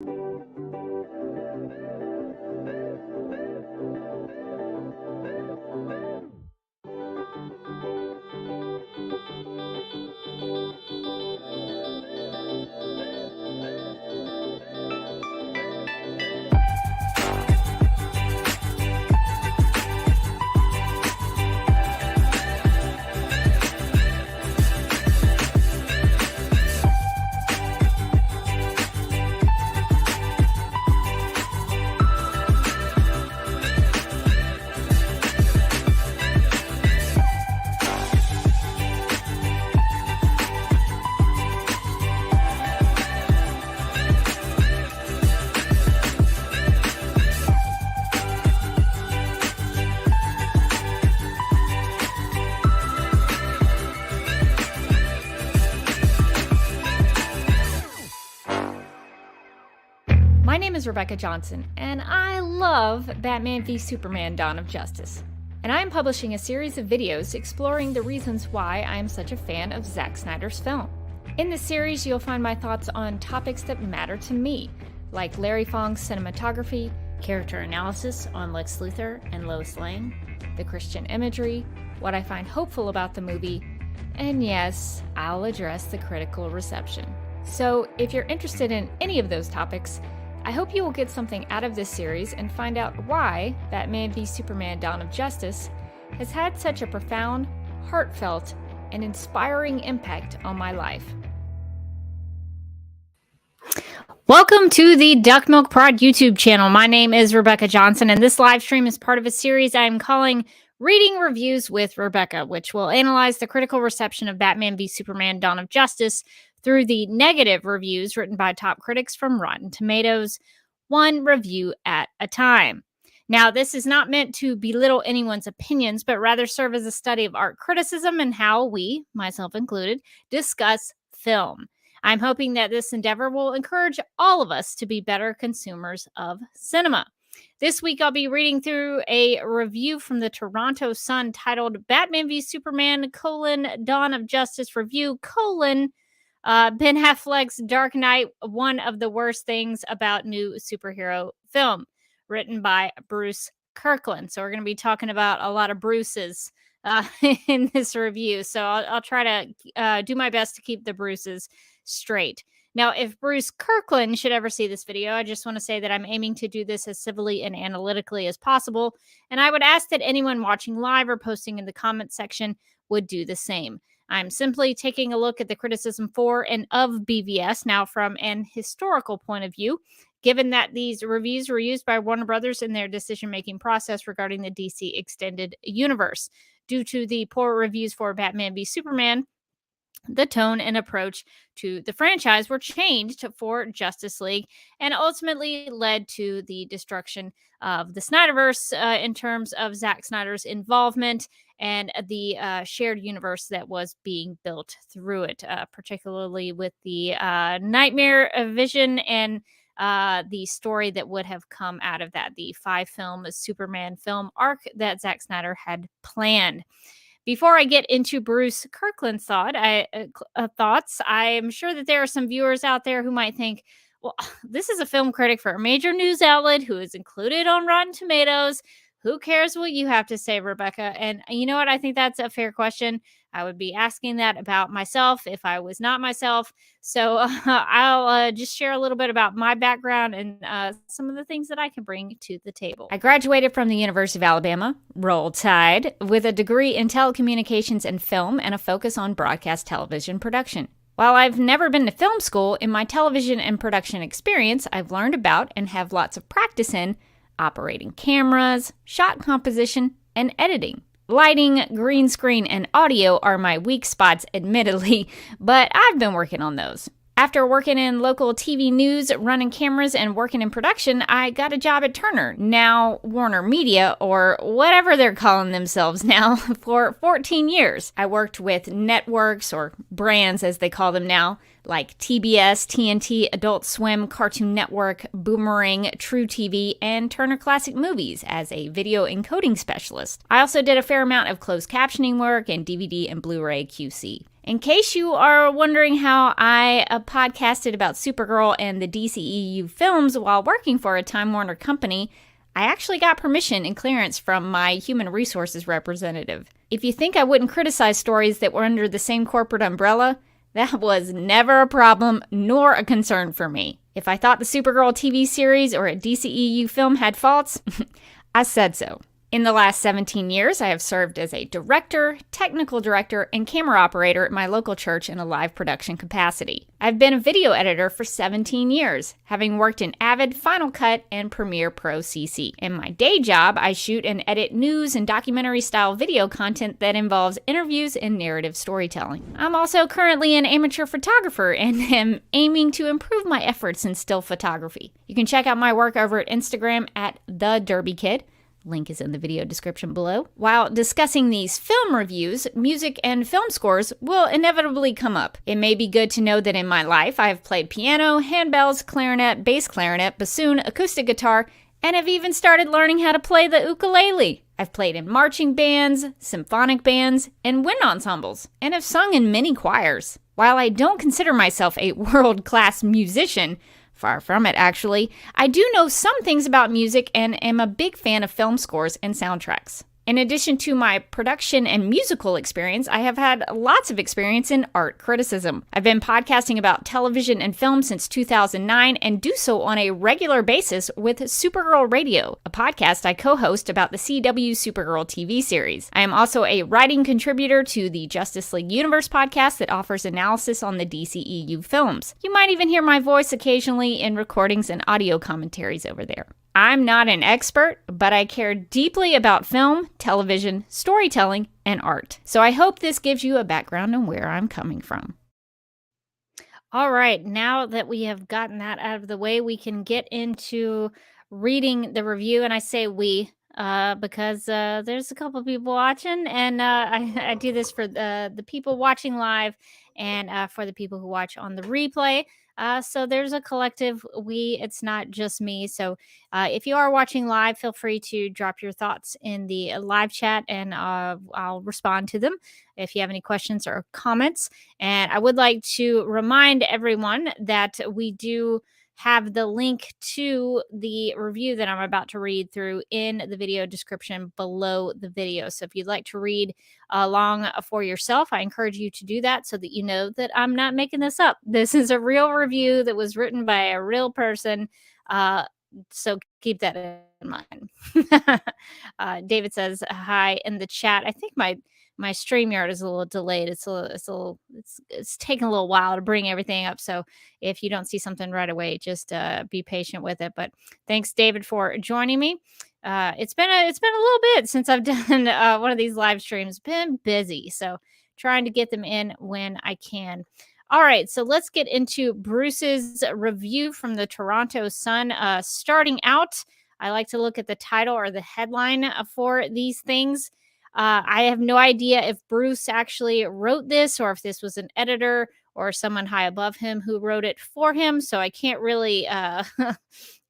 My name is Rebecca Johnson, and I love Batman v Superman: Dawn of Justice. And I am publishing a series of videos exploring the reasons why I am such a fan of Zack Snyder's film. In this series, you'll find my thoughts on topics that matter to me, like Larry Fong's cinematography, character analysis on Lex Luthor and Lois Lane, the Christian imagery, what I find hopeful about the movie, and yes, I'll address the critical reception. So if you're interested in any of those topics, I hope you will get something out of this series and find out why Batman v Superman: Dawn of Justice has had such a profound, heartfelt, and inspiring impact on my life. Welcome to the Duck Milk Prod YouTube channel. My name is Rebecca Johnson, and this live stream is part of a series I am calling Reading Reviews with Rebecca, which will analyze the critical reception of Batman v Superman: Dawn of Justice through the negative reviews written by top critics from Rotten Tomatoes, one review at a time. Now, this is not meant to belittle anyone's opinions, but rather serve as a study of art criticism and how we, myself included, discuss film. I'm hoping that this endeavor will encourage all of us to be better consumers of cinema. This week, I'll be reading through a review from the Toronto Sun titled Batman v Superman: Dawn of Justice Review: Ben Affleck's Dark Knight, one of the worst things about new superhero film, written by Bruce Kirkland. So we're going to be talking about a lot of Bruces in this review. So I'll try to do my best to keep the Bruces straight. Now, if Bruce Kirkland should ever see this video, I just want to say that I'm aiming to do this as civilly and analytically as possible. And I would ask that anyone watching live or posting in the comment section would do the same. I'm simply taking a look at the criticism for and of BVS now from an historical point of view, given that these reviews were used by Warner Brothers in their decision-making process regarding the DC Extended Universe. Due to the poor reviews for Batman v Superman, the tone and approach to the franchise were changed for Justice League and ultimately led to the destruction of the Snyderverse in terms of Zack Snyder's involvement and the shared universe that was being built through it, particularly with the Nightmare Vision and the story that would have come out of that, the 5-film Superman film arc that Zack Snyder had planned. Before I get into Bruce Kirkland's thoughts, I'm sure that there are some viewers out there who might think, well, this is a film critic for a major news outlet who is included on Rotten Tomatoes. Who cares what you have to say, Rebecca? And you know what? I think that's a fair question. I would be asking that about myself if I was not myself. So I'll just share a little bit about my background and some of the things that I can bring to the table. I graduated from the University of Alabama, Roll Tide, with a degree in telecommunications and film and a focus on broadcast television production. While I've never been to film school, in my television and production experience, I've learned about and have lots of practice in operating cameras, shot composition, and editing. Lighting, green screen, and audio are my weak spots, admittedly, but I've been working on those. After working in local TV news, running cameras, and working in production, I got a job at Turner, now Warner Media, or whatever they're calling themselves now, for 14 years. I worked with networks, or brands as they call them now, like TBS, TNT, Adult Swim, Cartoon Network, Boomerang, True TV, and Turner Classic Movies as a video encoding specialist. I also did a fair amount of closed captioning work and DVD and Blu-ray QC. In case you are wondering how I podcasted about Supergirl and the DCEU films while working for a Time Warner company, I actually got permission and clearance from my human resources representative. If you think I wouldn't criticize stories that were under the same corporate umbrella, that was never a problem nor a concern for me. If I thought the Supergirl TV series or a DCEU film had faults, I said so. In the last 17 years, I have served as a director, technical director, and camera operator at my local church in a live production capacity. I've been a video editor for 17 years, having worked in Avid, Final Cut, and Premiere Pro CC. In my day job, I shoot and edit news and documentary-style video content that involves interviews and narrative storytelling. I'm also currently an amateur photographer and am aiming to improve my efforts in still photography. You can check out my work over at Instagram at @TheDerbyKid. Link is in the video description below. While discussing these film reviews, music and film scores will inevitably come up. It may be good to know that in my life I have played piano, handbells, clarinet, bass clarinet, bassoon, acoustic guitar, and have even started learning how to play the ukulele. I've played in marching bands, symphonic bands, and wind ensembles, and have sung in many choirs. While I don't consider myself a world-class musician, far from it, actually, I do know some things about music and am a big fan of film scores and soundtracks. In addition to my production and musical experience, I have had lots of experience in art criticism. I've been podcasting about television and film since 2009 and do so on a regular basis with Supergirl Radio, a podcast I co-host about the CW Supergirl TV series. I am also a writing contributor to the Justice League Universe podcast that offers analysis on the DCEU films. You might even hear my voice occasionally in recordings and audio commentaries over there. I'm not an expert, but I care deeply about film, television, storytelling, and art. So I hope this gives you a background on where I'm coming from. All right, now that we have gotten that out of the way, we can get into reading the review. And I say we because there's a couple people watching, and I do this for the people watching live and for the people who watch on the replay. So there's a collective we, it's not just me. So if you are watching live, feel free to drop your thoughts in the live chat and I'll respond to them if you have any questions or comments. And I would like to remind everyone that we do have the link to the review that I'm about to read through in the video description below the video. So if you'd like to read along for yourself, I encourage you to do that so that you know that I'm not making this up. This is a real review that was written by a real person. So keep that in mind. David says hi in the chat. I think my StreamYard is a little delayed. It's taking a little while to bring everything up. So if you don't see something right away, just be patient with it. But thanks, David, for joining me. It's been a little bit since I've done one of these live streams. Been busy, so trying to get them in when I can. All right, so let's get into Bruce's review from the Toronto Sun. Starting out, I like to look at the title or the headline for these things. I have no idea if Bruce actually wrote this or if this was an editor or someone high above him who wrote it for him. So I can't really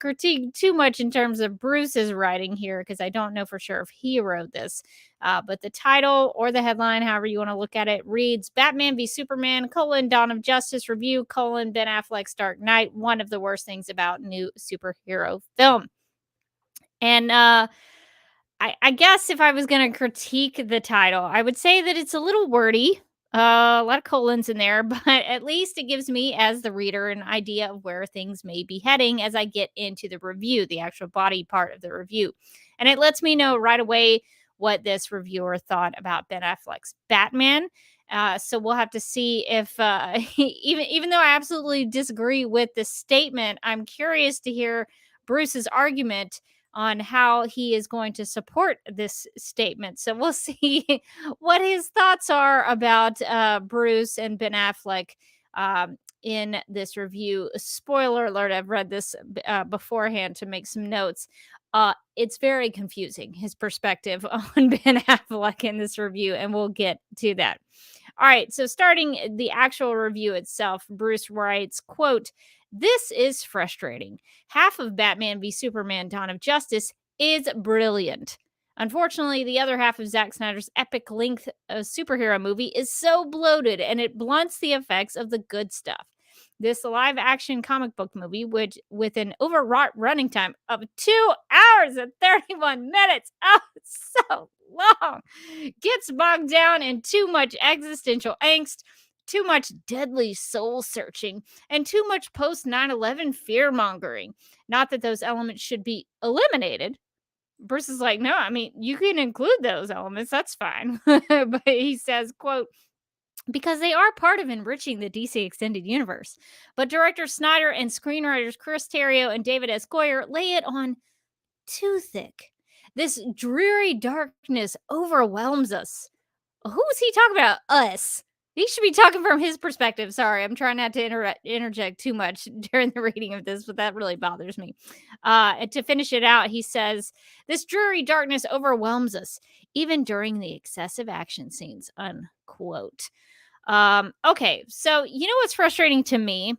critique too much in terms of Bruce's writing here because I don't know for sure if he wrote this. But the title or the headline, however you want to look at it, reads Batman v Superman, Dawn of Justice Review, Ben Affleck's Dark Knight, one of the worst things about new superhero film. And I guess if I was going to critique the title, I would say that it's a little wordy, a lot of colons in there, but at least it gives me as the reader an idea of where things may be heading as I get into the review, the actual body part of the review. And it lets me know right away what this reviewer thought about Ben Affleck's Batman. So we'll have to see if, even though I absolutely disagree with this statement, I'm curious to hear Bruce's argument on how he is going to support this statement. So we'll see what his thoughts are about Bruce and Ben Affleck in this review. Spoiler alert, I've read this beforehand to make some notes. It's very confusing, his perspective on Ben Affleck in this review, and we'll get to that. All right, so starting the actual review itself, Bruce writes, quote, "This is frustrating. Half of Batman v Superman Dawn of Justice is brilliant. Unfortunately, the other half of Zack Snyder's epic length superhero movie is so bloated and it blunts the effects of the good stuff. This live action comic book movie, which with an overwrought running time of 2 hours and 31 minutes, oh, it's so long, gets bogged down in too much existential angst, too much deadly soul searching, and too much post 9/11 fear mongering. Not that those elements should be eliminated. Bruce is like, no, I mean, you can include those elements. That's fine. But he says, quote, because they are part of enriching the DC extended universe. But director Snyder and screenwriters Chris Terrio and David S. Goyer lay it on too thick. This dreary darkness overwhelms us. Who is he talking about? Us. He should be talking from his perspective. Sorry, I'm trying not to interject too much during the reading of this, but that really bothers me. And to finish it out, he says, this dreary darkness overwhelms us, even during the excessive action scenes, unquote. Okay, so you know what's frustrating to me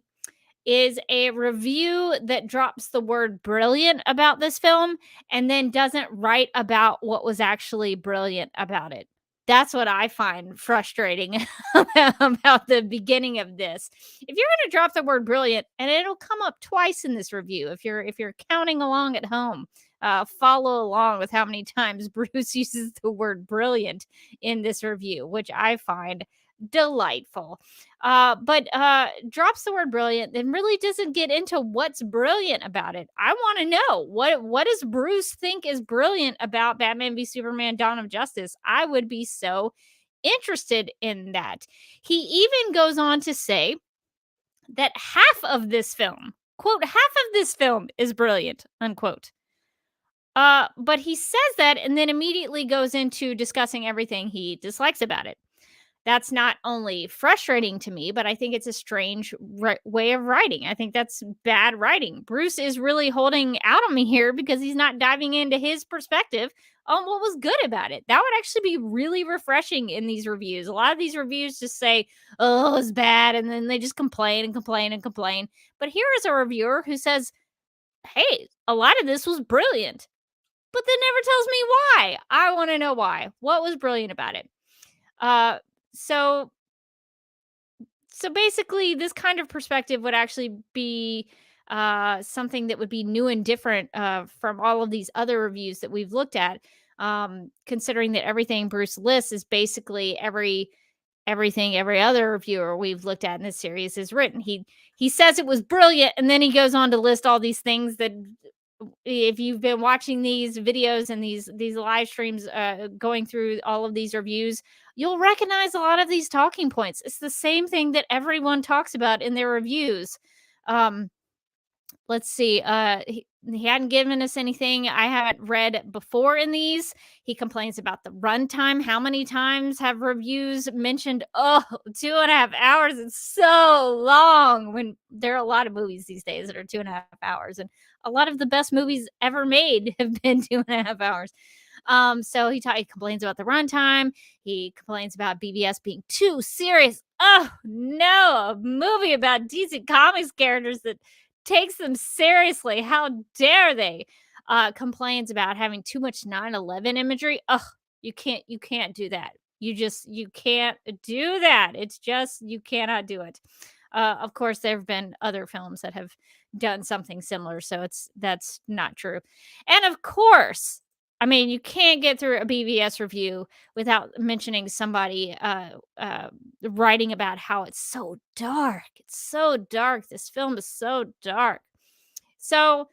is a review that drops the word brilliant about this film and then doesn't write about what was actually brilliant about it. That's what I find frustrating about the beginning of this. If you're going to drop the word brilliant, and it'll come up twice in this review, if you're counting along at home, follow along with how many times Bruce uses the word brilliant in this review, which I find delightful. But drops the word brilliant, then really doesn't get into what's brilliant about it. I want to know what does Bruce think is brilliant about Batman v Superman: Dawn of Justice? I would be so interested in that. He even goes on to say that half of this film, quote, half of this film is brilliant, unquote. But he says that and then immediately goes into discussing everything he dislikes about it. That's not only frustrating to me, but I think it's a strange way of writing. I think that's bad writing. Bruce is really holding out on me here because he's not diving into his perspective on what was good about it. That would actually be really refreshing in these reviews. A lot of these reviews just say, oh, it's bad, and then they just complain and complain and complain. But here is a reviewer who says, hey, a lot of this was brilliant, but then never tells me why. I want to know why. What was brilliant about it? So basically, this kind of perspective would actually be something that would be new and different from all of these other reviews that we've looked at. Considering that everything Bruce lists is basically everything every other reviewer we've looked at in this series is written. He says it was brilliant, and then he goes on to list all these things that, if you've been watching these videos and these live streams, going through all of these reviews, you'll recognize a lot of these talking points. It's the same thing that everyone talks about in their reviews. Let's see. He hadn't given us anything I haven't read before in these. He complains about the runtime. How many times have reviews mentioned, 2.5 hours? It's so long, when there are a lot of movies these days that are 2.5 hours. And a lot of the best movies ever made have been 2.5 hours. So he complains about the runtime. He complains about BVS being too serious. Oh, no, a movie about decent comics characters that takes them seriously. How dare they? Complains about having too much 9/11 imagery. Ugh, you can't do that. You can't do that. It's just, you cannot do it. Of course, there have been other films that have done something similar, so that's not true. And of course, I mean, you can't get through a BVS review without mentioning somebody writing about how it's so dark. It's so dark. This film is so dark. So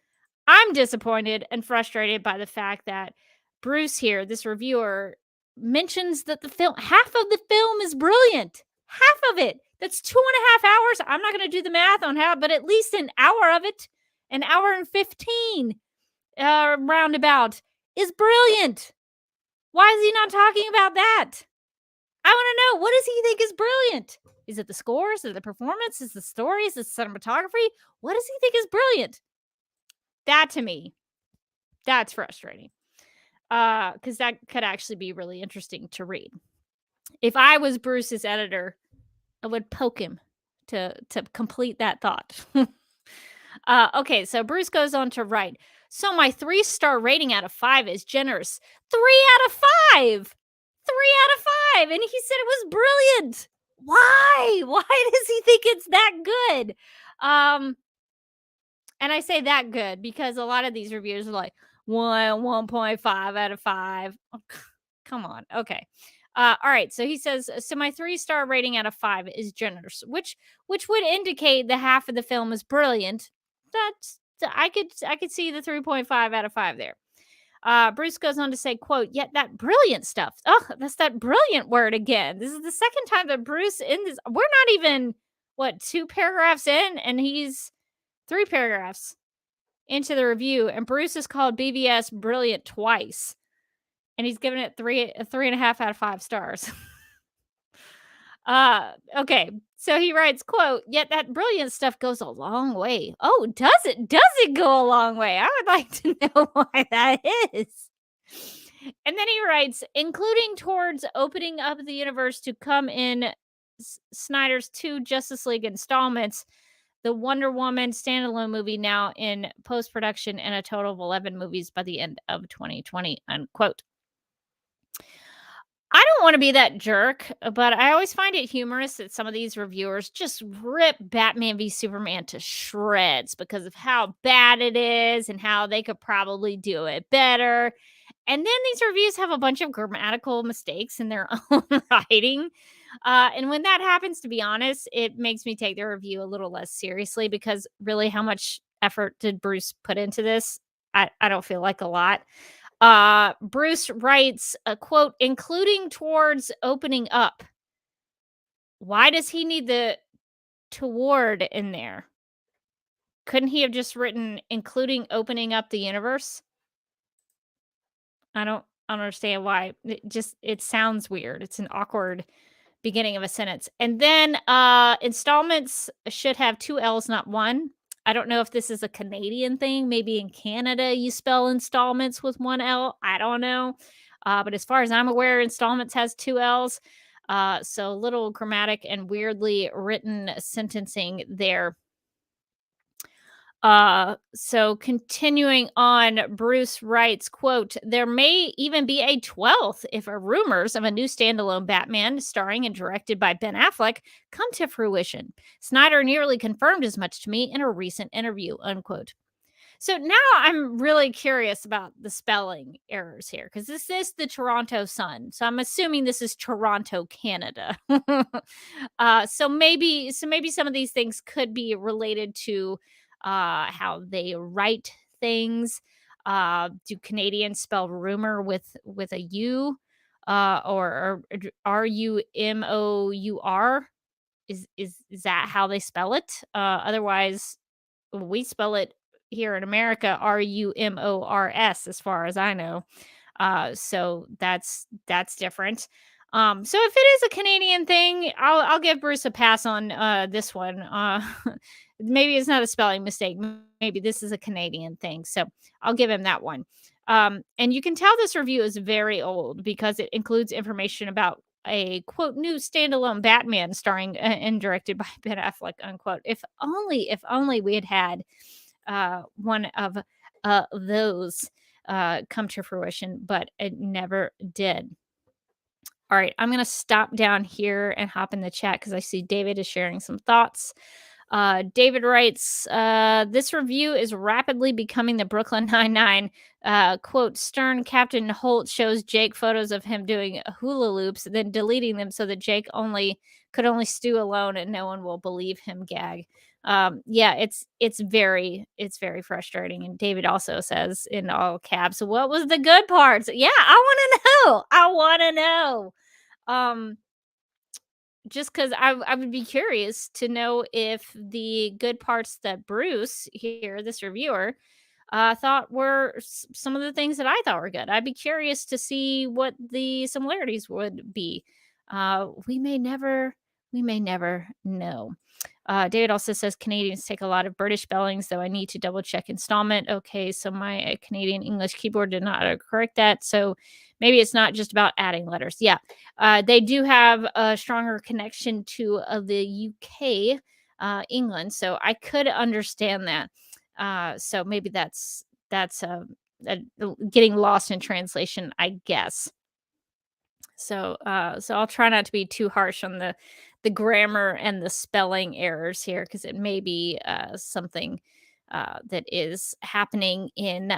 I'm disappointed and frustrated by the fact that Bruce here, this reviewer, mentions that half of the film is brilliant. Half of it. That's 2.5 hours. I'm not going to do the math on how, but at least an hour of it, an hour and 15 roundabout, is brilliant. Why is he not talking about that? I want to know, what does he think is brilliant? Is it the scores? Is it the performance? Is it the stories? Is it cinematography? What does he think is brilliant? That, to me, that's frustrating. Because that could actually be really interesting to read. If I was Bruce's editor, I would poke him to complete that thought. Okay, so Bruce goes on to write, so my 3-star rating out of 5 is generous. 3 out of 5! 3 out of 5! And he said it was brilliant. Why? Why does he think it's that good? Um, and I say that good because a lot of these reviews are like 1.5 out of 5. Oh, come on. Okay. All right. So he says, so my 3-star rating out of 5 is generous, which would indicate the half of the film is brilliant. That's I could see the 3.5 out of 5 there. Bruce goes on to say, quote, yet that brilliant stuff. Oh, that's that brilliant word again. This is the second time that Bruce in this. We're not even, what, 2 paragraphs in, and he's 3 paragraphs into the review, and Bruce has called BVS brilliant twice, and he's given it 3.5 out of 5 stars. Okay. So he writes, quote, yet that brilliant stuff goes a long way. Oh, does it? Does it go a long way? I would like to know why that is. And then he writes, including towards opening up the universe to come in Snyder's 2 Justice League installments, the Wonder Woman standalone movie now in post production, and a total of 11 movies by the end of 2020, unquote. I don't want to be that jerk, but I always find it humorous that some of these reviewers just rip Batman v Superman to shreds because of how bad it is and how they could probably do it better. And then these reviews have a bunch of grammatical mistakes in their own writing. And when that happens, to be honest, it makes me take their review a little less seriously because really, how much effort did Bruce put into this? I don't feel like a lot. Bruce writes a quote, including towards opening up. Why does he need the toward in there? Couldn't he have just written including opening up the universe? I don't understand why. It sounds weird. It's an awkward beginning of a sentence. And then installments should have 2 L's, not 1. I don't know if this is a Canadian thing. Maybe in Canada you spell installments with 1 L. I don't know. But as far as I'm aware, installments has 2 L's. So little grammatic and weirdly written sentencing there. So continuing on, Bruce writes, quote, there may even be a 12th if rumors of a new standalone Batman starring and directed by Ben Affleck come to fruition. Snyder nearly confirmed as much to me in a recent interview, unquote. So now I'm really curious about the spelling errors here because this is the Toronto Sun. So I'm assuming this is Toronto, Canada. So maybe some of these things could be related to how they write things. Do Canadians spell rumor with a U or RUMOUR? Is that how they spell it? Otherwise, we spell it here in America RUMORS, as far as I know. So that's different. So if it is a Canadian thing, I'll give Bruce a pass on this one. Maybe it's not a spelling mistake. Maybe this is a Canadian thing. So I'll give him that one. And you can tell this review is very old because it includes information about a quote new standalone Batman starring and directed by Ben Affleck, unquote. If only we had one of those come to fruition, but it never did. All right, I'm going to stop down here and hop in the chat because I see David is sharing some thoughts. David writes, this review is rapidly becoming the Brooklyn Nine-Nine. Quote, stern Captain Holt shows Jake photos of him doing hula loops, then deleting them so that Jake could only stew alone and no one will believe him gag. Yeah, it's very frustrating. And David also says in all caps, what was the good parts? Yeah, I want to know. Just because I would be curious to know if the good parts that Bruce here, this reviewer, thought were some of the things that I thought were good. I'd be curious to see what the similarities would be. We may never know. David also says Canadians take a lot of British spellings, though I need to double check installment. Okay, so my Canadian English keyboard did not correct that. So maybe it's not just about adding letters. Yeah, they do have a stronger connection to the UK, England. So I could understand that. So maybe that's getting lost in translation, I guess. So I'll try not to be too harsh on the grammar and the spelling errors here, because it may be something that is happening in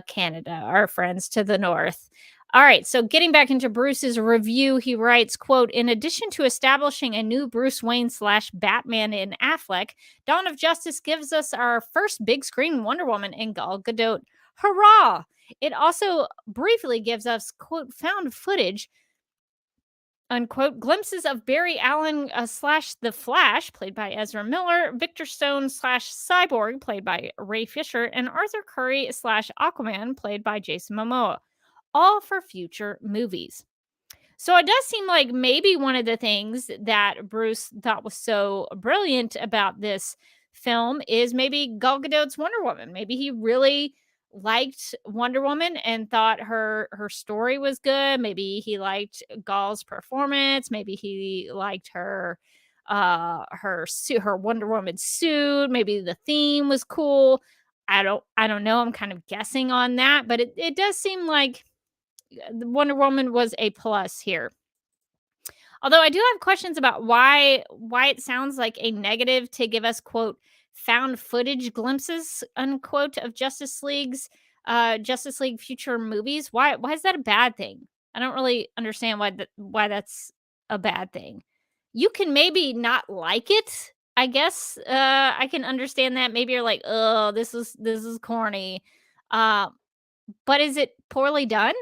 Canada, our friends to the north. All right, so getting back into Bruce's review, he writes, quote, in addition to establishing a new Bruce Wayne slash Batman in Affleck, Dawn of Justice gives us our first big screen Wonder Woman in Gal Gadot. Hurrah! It also briefly gives us, quote, found footage, unquote, glimpses of Barry Allen slash The Flash, played by Ezra Miller, Victor Stone slash Cyborg, played by Ray Fisher, and Arthur Curry slash Aquaman, played by Jason Momoa, all for future movies. So it does seem like maybe one of the things that Bruce thought was so brilliant about this film is maybe Gal Gadot's Wonder Woman. Maybe he really liked Wonder Woman and thought her story was good. Maybe he liked Gal's performance. Maybe he liked her Wonder Woman suit. Maybe the theme was cool. I don't know. I'm kind of guessing on that, but it does seem like Wonder Woman was a plus here. Although I do have questions about why it sounds like a negative to give us, quote, found footage glimpses, unquote, of Justice League future movies. Why is that a bad thing? I don't really understand why that's a bad thing. You can maybe not like it, I guess. I can understand that. Maybe you're like, oh, this is corny. But is it poorly done?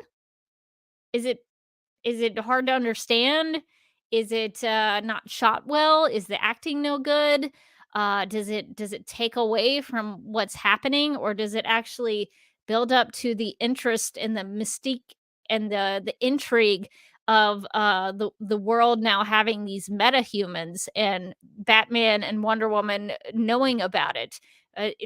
Is it hard to understand? Is it not shot well? Is the acting no good? Does it take away from what's happening, or does it actually build up to the interest and the mystique and the intrigue of the world now having these metahumans and Batman and Wonder Woman knowing about it?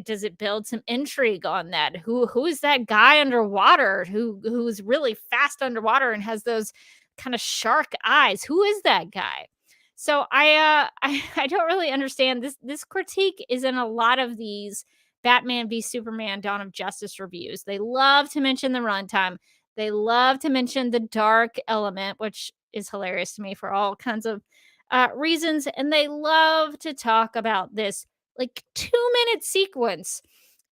Does it build some intrigue on that? Who is that guy underwater who's really fast underwater and has those kind of shark eyes? Who is that guy? So I don't really understand this critique is in a lot of these Batman v Superman Dawn of Justice reviews. They love to mention the runtime. They love to mention the dark element, which is hilarious to me for all kinds of reasons, and they love to talk about this like 2-minute sequence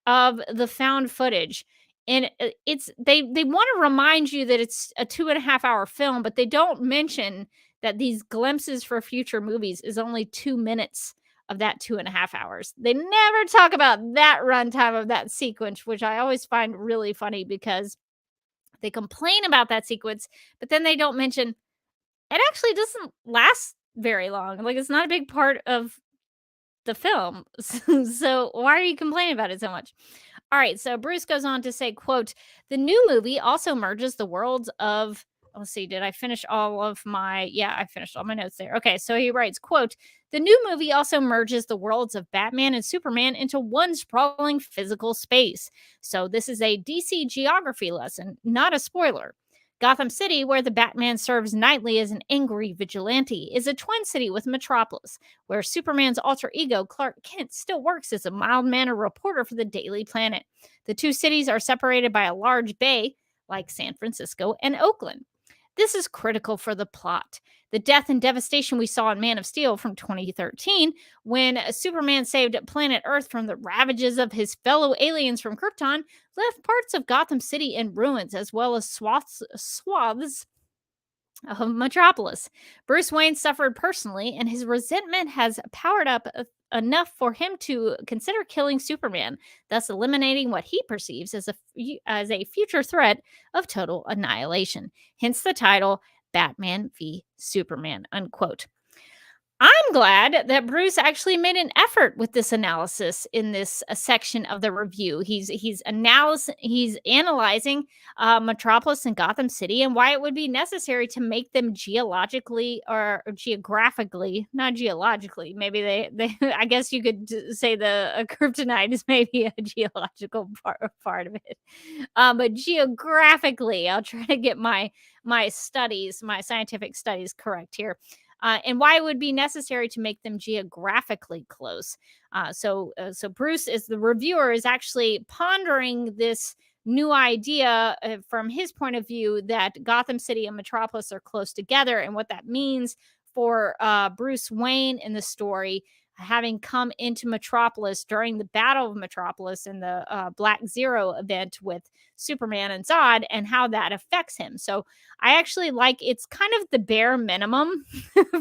of the found footage. And it's they want to remind you that it's a 2.5 hour film, but they don't mention that these glimpses for future movies is only 2 minutes of that 2.5 hours. They never talk about that runtime of that sequence, which I always find really funny because they complain about that sequence, but then they don't mention it actually doesn't last very long. Like, it's not a big part of the film. So why are you complaining about it so much? All right, so Bruce goes on to say, quote, the new movie also merges the worlds of, let's see, did I finish all of my, yeah, I finished all my notes there. Okay, so he writes, quote, the new movie also merges the worlds of Batman and Superman into one sprawling physical space. So this is a DC geography lesson, not a spoiler. Gotham City, where the Batman serves nightly as an angry vigilante, is a twin city with Metropolis, where Superman's alter ego, Clark Kent, still works as a mild-mannered reporter for the Daily Planet. The two cities are separated by a large bay, like San Francisco and Oakland. This is critical for the plot. The death and devastation we saw in Man of Steel from 2013, when Superman saved planet Earth from the ravages of his fellow aliens from Krypton, left parts of Gotham City in ruins, as well as swaths of Metropolis. Bruce Wayne suffered personally, and his resentment has powered up enough for him to consider killing Superman, thus eliminating what he perceives as a future threat of total annihilation. Hence the title, Batman v Superman, unquote. I'm glad that Bruce actually made an effort with this analysis in this section of the review. He's analyzing Metropolis and Gotham City and why it would be necessary to make them geologically or geographically, not geologically. Maybe they I guess you could say the kryptonite is maybe a geological part of it, but geographically, I'll try to get my scientific studies correct here. and why it would be necessary to make them geographically close. So Bruce, as the reviewer, is actually pondering this new idea from his point of view that Gotham City and Metropolis are close together, and what that means for Bruce Wayne in the story, having come into Metropolis during the Battle of Metropolis in the Black Zero event with Superman and Zod, and how that affects him. So I actually like, it's kind of the bare minimum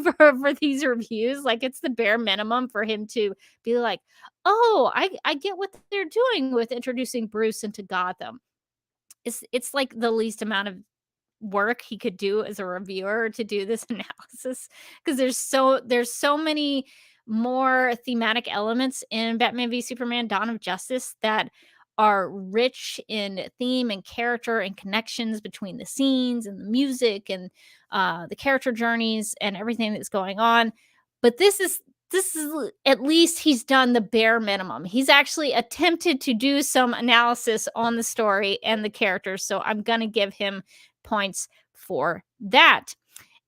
for these reviews. Like, it's the bare minimum for him to be like, oh, I get what they're doing with introducing Bruce into Gotham. It's like the least amount of work he could do as a reviewer to do this analysis, because there's so many more thematic elements in Batman v Superman Dawn of Justice that are rich in theme and character and connections between the scenes and the music and the character journeys and everything that's going on. But this is at least he's done the bare minimum. He's actually attempted to do some analysis on the story and the characters, so I'm gonna give him points for that.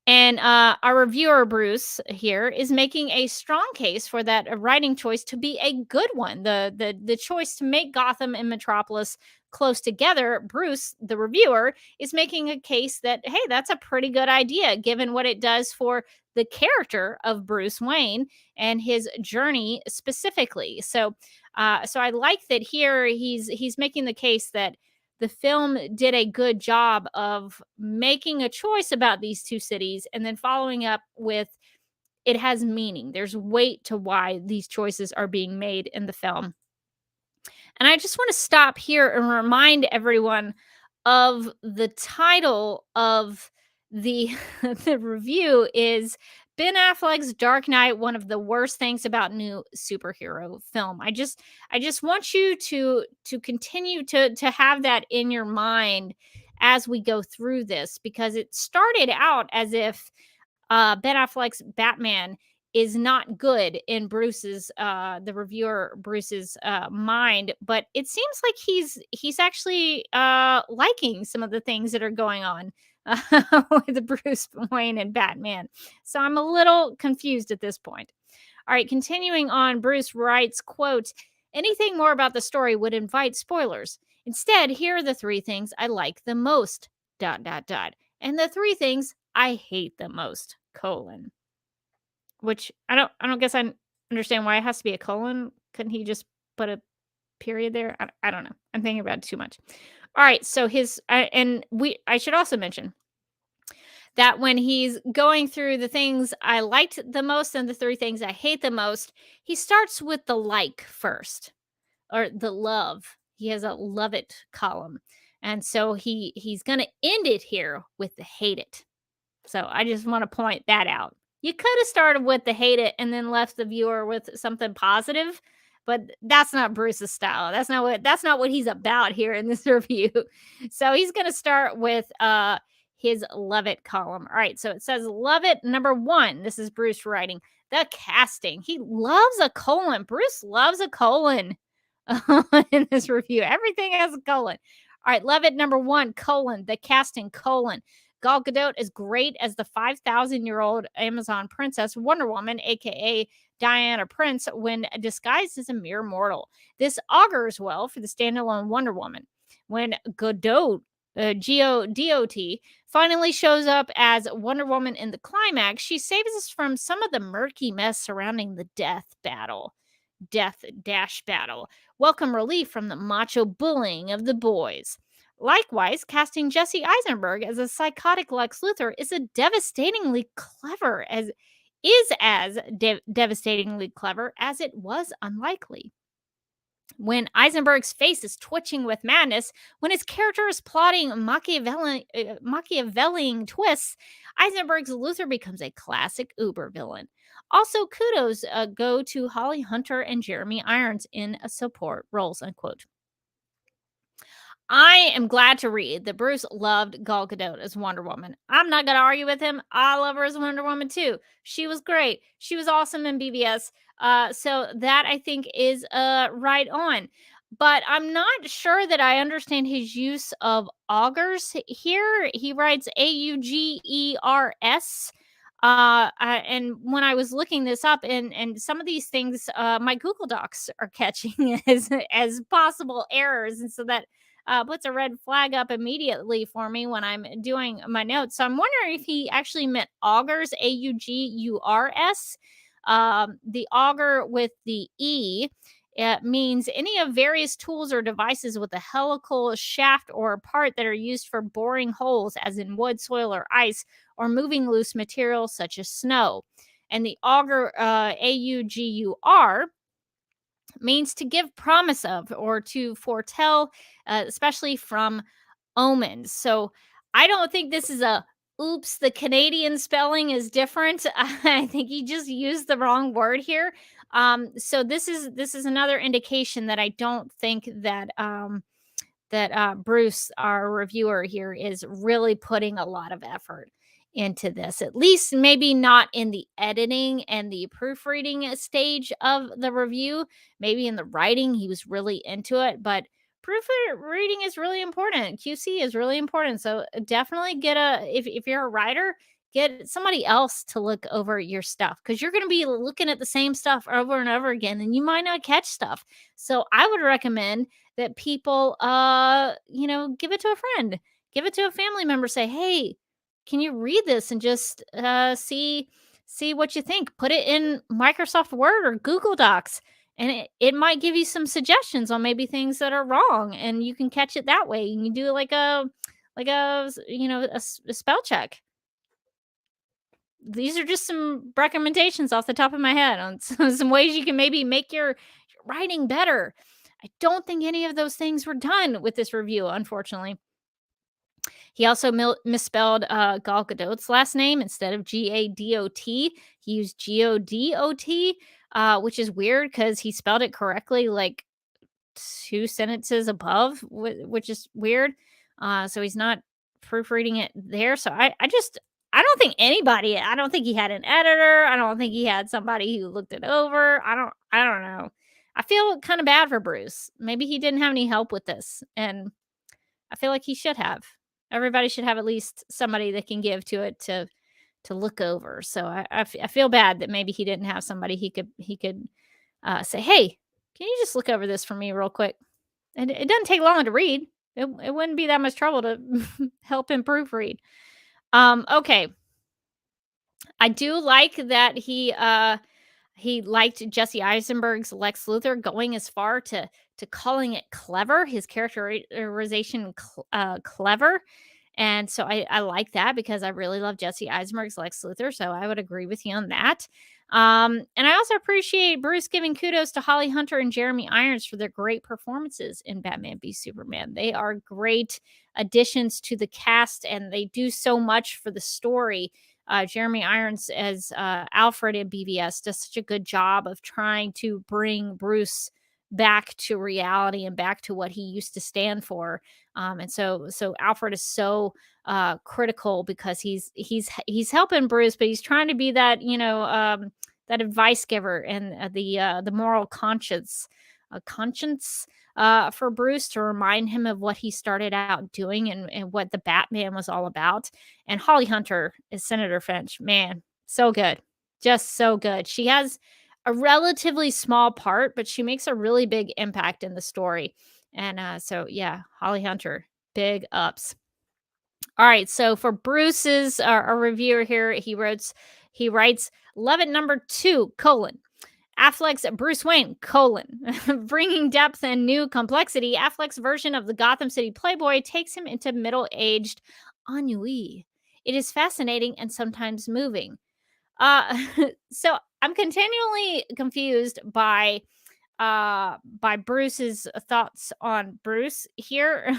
And our reviewer, Bruce, here is making a strong case for that writing choice to be a good one. The choice to make Gotham and Metropolis close together, Bruce, the reviewer, is making a case that, hey, that's a pretty good idea given what it does for the character of Bruce Wayne and his journey specifically. So I like that here he's making the case that the film did a good job of making a choice about these two cities and then following up with, it has meaning. There's weight to why these choices are being made in the film. And I just want to stop here and remind everyone of the title of the the review is Ben Affleck's Dark Knight, one of the worst things about new superhero film. I just want you to continue to have that in your mind as we go through this, because it started out as if Ben Affleck's Batman is not good in Bruce's the reviewer Bruce's mind, but it seems like he's actually liking some of the things that are going on with Bruce Wayne and Batman. So I'm a little confused at this point. All right, continuing on, Bruce writes, quote, anything more about the story would invite spoilers. Instead, here are the three things I like the most, dot, dot, dot. And the three things I hate the most, colon. Which I don't guess I understand why it has to be a colon. Couldn't he just put a period there? I don't know. I'm thinking about it too much. All right, so I should also mention that when he's going through the things I liked the most and the three things I hate the most, he starts with the like first, or the love. He has a love it column. And so he's going to end it here with the hate it. So I just want to point that out. You could have started with the hate it and then left the viewer with something positive, but that's not Bruce's style. That's not what he's about here in this review. So he's going to start with his love it column. All right, so it says love it number 1. This is Bruce writing. The casting. He loves a colon. Bruce loves a colon in this review. Everything has a colon. All right, love it number 1, colon, the casting, colon. Gal Gadot is great as the 5,000-year-old Amazon princess Wonder Woman, aka Diana Prince, when disguised as a mere mortal. This augurs well for the standalone Wonder Woman. When Godot, G-O-D-O-T, finally shows up as Wonder Woman in the climax, she saves us from some of the murky mess surrounding the death dash battle. Welcome relief from the macho bullying of the boys. Likewise, casting Jesse Eisenberg as a psychotic Lex Luthor is devastatingly clever as it was unlikely. When Eisenberg's face is twitching with madness, when his character is plotting Machiavellian twists, Eisenberg's Luthor becomes a classic uber villain. Also, kudos go to Holly Hunter and Jeremy Irons in support roles, unquote. I am glad to read that Bruce loved Gal Gadot as Wonder Woman. I'm not going to argue with him. I love her as Wonder Woman too. She was great. She was awesome in BVS. So that I think is right on. But I'm not sure that I understand his use of augurs here. He writes Augers. And when I was looking this up, and some of these things, my Google Docs are catching as possible errors, and so that puts a red flag up immediately for me when I'm doing my notes. So I'm wondering if he actually meant augurs, augurs. The auger with the e. It means any of various tools or devices with a helical shaft or part that are used for boring holes, as in wood, soil, or ice, or moving loose materials such as snow. And the augur, augur, means to give promise of or to foretell, especially from omens. So I don't think this is a oops, the Canadian spelling is different. I think he just used the wrong word here. So this is another indication that I don't think that Bruce, our reviewer here, is really putting a lot of effort into this. At least maybe not in the editing and the proofreading stage of the review. Maybe in the writing, he was really into it, but proofreading is really important. QC is really important. So definitely if you're a writer, get somebody else to look over your stuff, because you're going to be looking at the same stuff over and over again, and you might not catch stuff. So I would recommend that people give it to a friend, give it to a family member, say, hey, can you read this and just see what you think, put it in Microsoft Word or Google Docs, and it might give you some suggestions on maybe things that are wrong, and you can catch it that way. You can do a spell check. These are just some recommendations off the top of my head on some ways you can maybe make your writing better. I don't think any of those things were done with this review, unfortunately. He also misspelled Gal Gadot's last name. Instead of Gadot, he used Godot, which is weird because he spelled it correctly like two sentences above, which is weird. So he's not proofreading it there. So I don't think anybody. I don't think he had an editor. I don't think he had somebody who looked it over. I don't know. I feel kind of bad for Bruce. Maybe he didn't have any help with this, and I feel like he should have. Everybody should have at least somebody that can give to it to look over. So I feel bad that maybe he didn't have somebody he could say, hey, can you just look over this for me real quick? And it doesn't take long to read. It wouldn't be that much trouble to help him proofread. Okay. I do like that he liked Jesse Eisenberg's Lex Luthor, going as far to calling it clever, his characterization clever. And so I like that, because I really love Jesse Eisenberg's Lex Luthor. So I would agree with you on that. And I also appreciate Bruce giving kudos to Holly Hunter and Jeremy Irons for their great performances in Batman v Superman. They are great additions to the cast, and they do so much for the story. Jeremy Irons as Alfred in BVS does such a good job of trying to bring Bruce back to reality and back to what he used to stand for. And so Alfred is so critical, because he's helping Bruce, but he's trying to be that that advice giver and the moral conscience for Bruce, to remind him of what he started out doing and what the Batman was all about. And Holly Hunter is Senator Finch. Man, so good. Just so good. She has a relatively small part, but she makes a really big impact in the story. And so, yeah, Holly Hunter, big ups. All right. So for Bruce's a reviewer here, he writes, love it number 2, Affleck's Bruce Wayne, bringing depth and new complexity. Affleck's version of the Gotham City playboy takes him into middle-aged ennui. It is fascinating and sometimes moving. So I'm continually confused by Bruce's thoughts on Bruce here,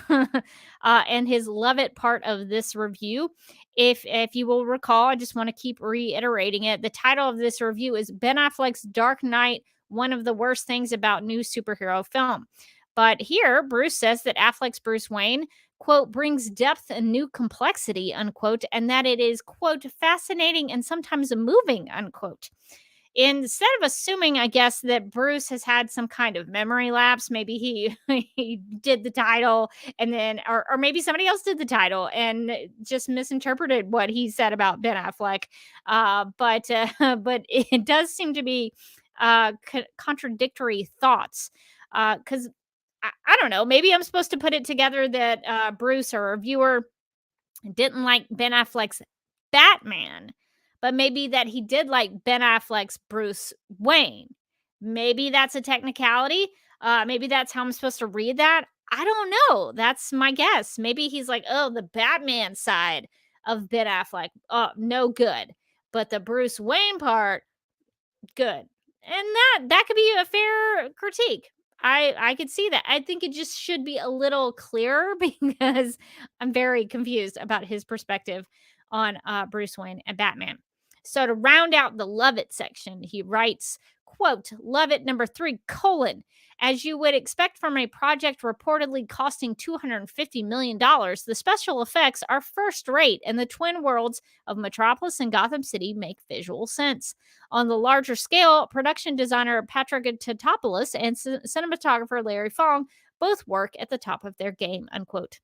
and his love it part of this review. If you will recall, I just want to keep reiterating it. The title of this review is Ben Affleck's Dark Knight, one of the worst things about new superhero film. But here, Bruce says that Affleck's Bruce Wayne, quote, brings depth and new complexity, unquote, and that it is, quote, fascinating and sometimes moving, unquote. instead of assuming, I guess, that Bruce has had some kind of memory lapse, maybe he he did the title and then, or maybe somebody else did the title and just misinterpreted what he said about Ben Affleck. But it does seem to be contradictory thoughts. Because I don't know, maybe I'm supposed to put it together that Bruce or a viewer didn't like Ben Affleck's Batman, but maybe that he did like Ben Affleck's Bruce Wayne. Maybe that's a technicality. Maybe that's how I'm supposed to read that. I don't know. That's my guess. Maybe he's like, oh, the Batman side of Ben Affleck, no good. But the Bruce Wayne part, good. And that could be a fair critique. I could see that. I think it just should be a little clearer because I'm very confused about his perspective on Bruce Wayne and Batman. So to round out the love it section, he writes, quote, love it number 3, colon, as you would expect from a project reportedly costing $250 million, the special effects are first rate and the twin worlds of Metropolis and Gotham City make visual sense. On the larger scale, production designer Patrick Tatopoulos and cinematographer Larry Fong both work at the top of their game, unquote.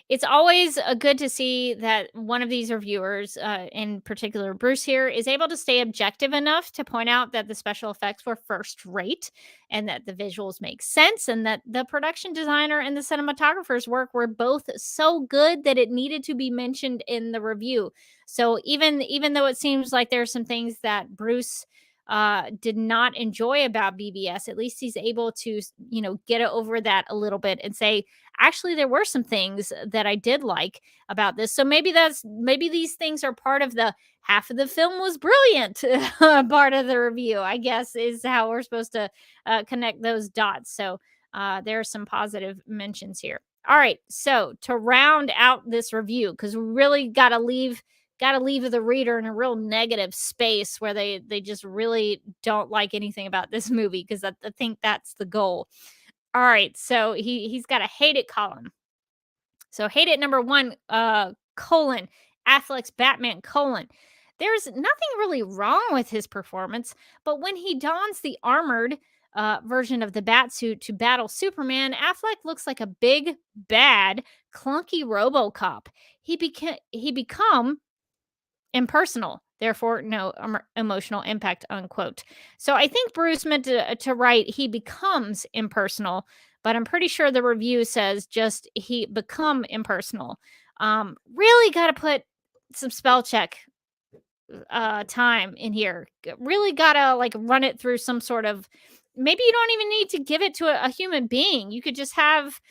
It's always good to see that one of these reviewers, in particular Bruce here, is able to stay objective enough to point out that the special effects were first rate and that the visuals make sense and that the production designer and the cinematographer's work were both so good that it needed to be mentioned in the review. So even though it seems like there are some things that Bruce did not enjoy about BBS, at least he's able to, get over that a little bit and say, actually, there were some things that I did like about this. So maybe these things are part of the half of the film was brilliant part of the review, I guess, is how we're supposed to connect those dots. So there are some positive mentions here. All right. So to round out this review, because we really got to leave the reader in a real negative space where they just really don't like anything about this movie, because I think that's the goal. All right, so he's got a hate it column. So hate it number 1, colon, Affleck's Batman, colon. There's nothing really wrong with his performance, but when he dons the armored version of the Batsuit to battle Superman, Affleck looks like a big, bad, clunky RoboCop. He become impersonal, therefore no emotional impact, unquote. So I think Bruce meant to write he becomes impersonal, but I'm pretty sure the review says just he become impersonal. Really got to put some spell check time in here. Really got to like run it through some sort of, maybe you don't even need to give it to a human being. You could just have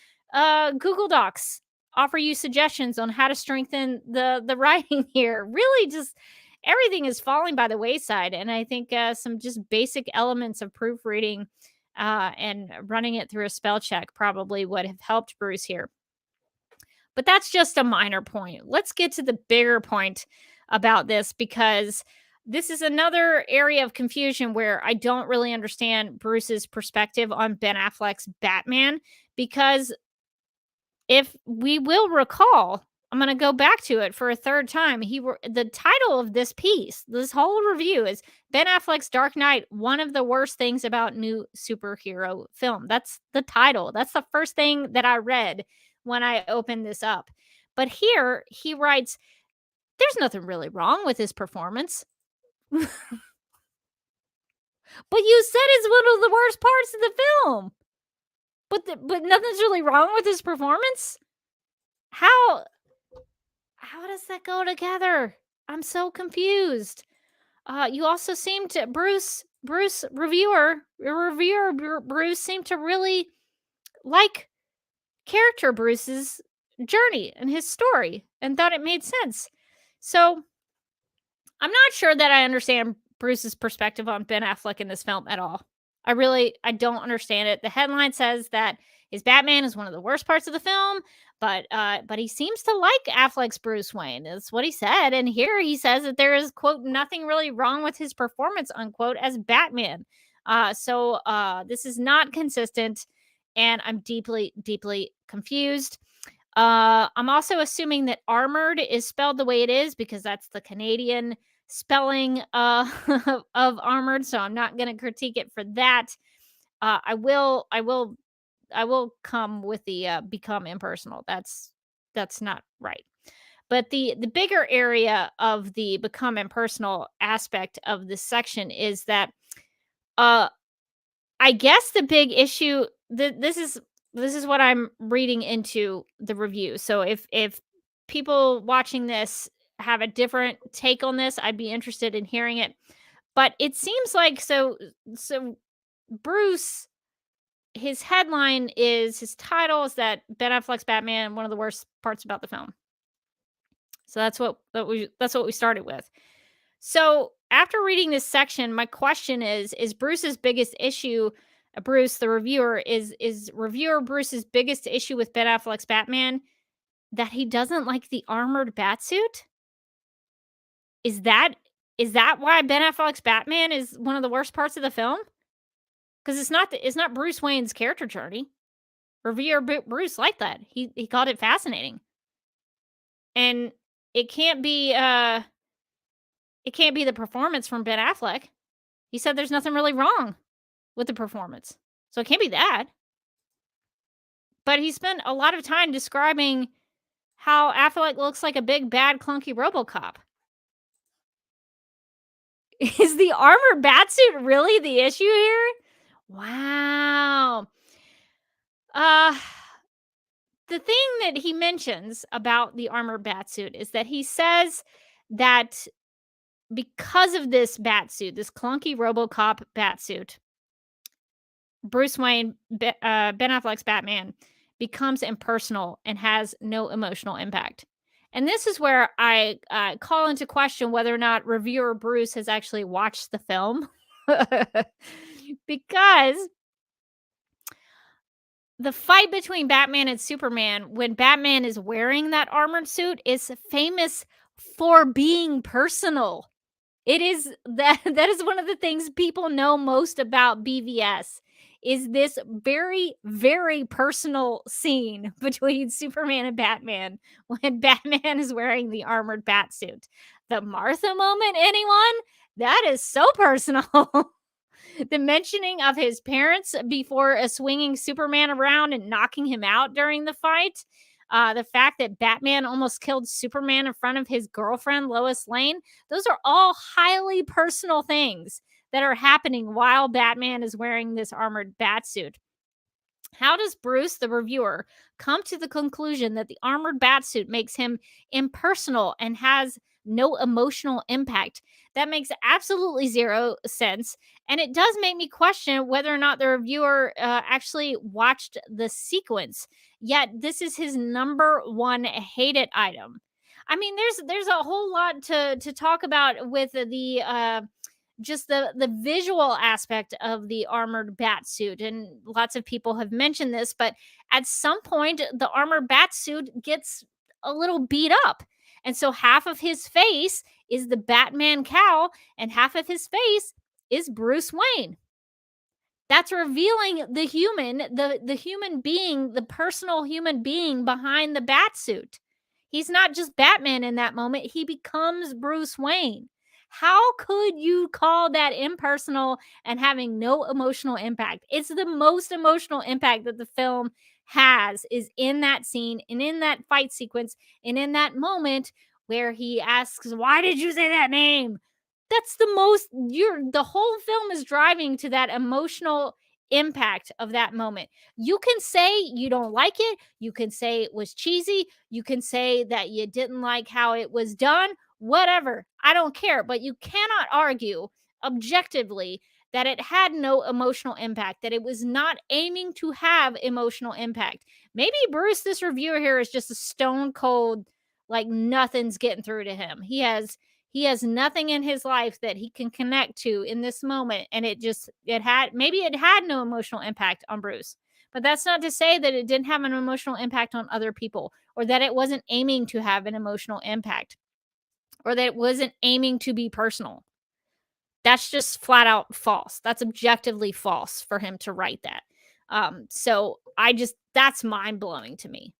Google Docs offer you suggestions on how to strengthen the writing here. Really, just everything is falling by the wayside, and I think some just basic elements of proofreading and running it through a spell check probably would have helped Bruce here. But that's just a minor point. Let's get to the bigger point about this, because this is another area of confusion where I don't really understand Bruce's perspective on Ben Affleck's Batman, because if we will recall, I'm going to go back to it for a third time. The title of this piece, this whole review, is Ben Affleck's Dark Knight, one of the worst things about new superhero film. That's the title. That's the first thing that I read when I opened this up. But here he writes, there's nothing really wrong with his performance. But you said it's one of the worst parts of the film. But nothing's really wrong with his performance? How does that go together? I'm so confused. You also seem to Bruce Bruce seemed to really like character Bruce's journey and his story and thought it made sense. So I'm not sure that I understand Bruce's perspective on Ben Affleck in this film at all. I don't understand it. The headline says that his Batman is one of the worst parts of the film, but he seems to like Affleck's Bruce Wayne. That's what he said. And here he says that there is, quote, nothing really wrong with his performance, unquote, as Batman. So this is not consistent, and I'm deeply, deeply confused. I'm also assuming that armored is spelled the way it is because that's the Canadian spelling of armored, so I'm not going to critique it for that. I will come with the become impersonal. That's not right. But the bigger area of the become impersonal aspect of this section is that uh I guess the big issue, this is what I'm reading into the review. So if people watching this have a different take on this, I'd be interested in hearing it. But it seems like so Bruce, his title is that Ben Affleck's Batman, one of the worst parts about the film. So that's what we started with. So after reading this section, my question is Bruce's biggest issue, Bruce, the reviewer, is reviewer Bruce's biggest issue with Ben Affleck's Batman that he doesn't like the armored batsuit? Is that is that why Ben Affleck's Batman is one of the worst parts of the film? Because it's not Bruce Wayne's character journey. Reviewer Bruce liked that. He called it fascinating. And it can't be the performance from Ben Affleck. He said there's nothing really wrong with the performance. So it can't be that. But he spent a lot of time describing how Affleck looks like a big, bad, clunky RoboCop. Is the armored batsuit really the issue here? Wow. Uh, the thing that he mentions about the armored batsuit is that he says that because of this batsuit, this clunky RoboCop batsuit, Bruce Wayne, Ben Affleck's Batman, becomes impersonal and has no emotional impact. And this is where I call into question whether or not reviewer Bruce has actually watched the film. Because the fight between Batman and Superman, when Batman is wearing that armored suit, is famous for being personal. It is that is one of the things people know most about BVS, is this very, very personal scene between Superman and Batman when Batman is wearing the armored batsuit. The Martha moment, anyone? That is so personal. The mentioning of his parents before swinging Superman around and knocking him out during the fight. The fact that Batman almost killed Superman in front of his girlfriend, Lois Lane. Those are all highly personal things that are happening while Batman is wearing this armored batsuit. How does Bruce, the reviewer, come to the conclusion that the armored batsuit makes him impersonal and has no emotional impact? That makes absolutely zero sense. And it does make me question whether or not the reviewer actually watched the sequence. Yet this is his number one hated item. I mean, there's a whole lot to talk about with the just the visual aspect of the armored bat suit, and lots of people have mentioned this, but at some point the armored bat suit gets a little beat up, and so half of his face is the Batman cowl and half of his face is Bruce Wayne. That's revealing the human being, the personal human being behind the bat suit. He's not just Batman in that moment, he becomes Bruce Wayne. How could you call that impersonal and having no emotional impact? It's the most emotional impact that the film has, is in that scene and in that fight sequence and in that moment where he asks, "Why did you say that name?" That's the whole film is driving to that emotional impact of that moment. You can say you don't like it, you can say it was cheesy, you can say that you didn't like how it was done, whatever. I don't care, but you cannot argue objectively that it had no emotional impact, that it was not aiming to have emotional impact. Maybe Bruce, this reviewer here, is just a stone cold, like nothing's getting through to him. He has nothing in his life that he can connect to in this moment, and it had no emotional impact on Bruce. But that's not to say that it didn't have an emotional impact on other people, or that it wasn't aiming to have an emotional impact, or that it wasn't aiming to be personal. That's just flat out false. That's objectively false for him to write that. So that's mind blowing to me,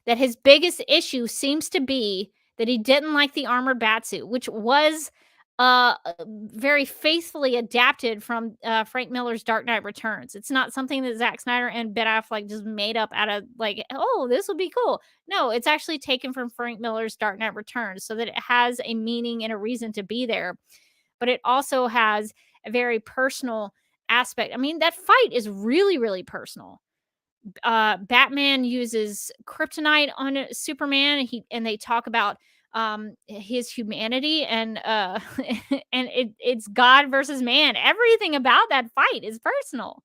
that his biggest issue seems to be that he didn't like the armored batsuit, which was very faithfully adapted from Frank Miller's Dark Knight Returns. It's not something that Zack Snyder and Ben Affleck just made up out of like, oh, this will be cool. No, it's actually taken from Frank Miller's Dark Knight Returns so that it has a meaning and a reason to be there. But it also has a very personal aspect. I mean, that fight is really, really personal. Batman uses kryptonite on Superman. And they talk about his humanity and and it's God versus man. Everything about that fight is personal.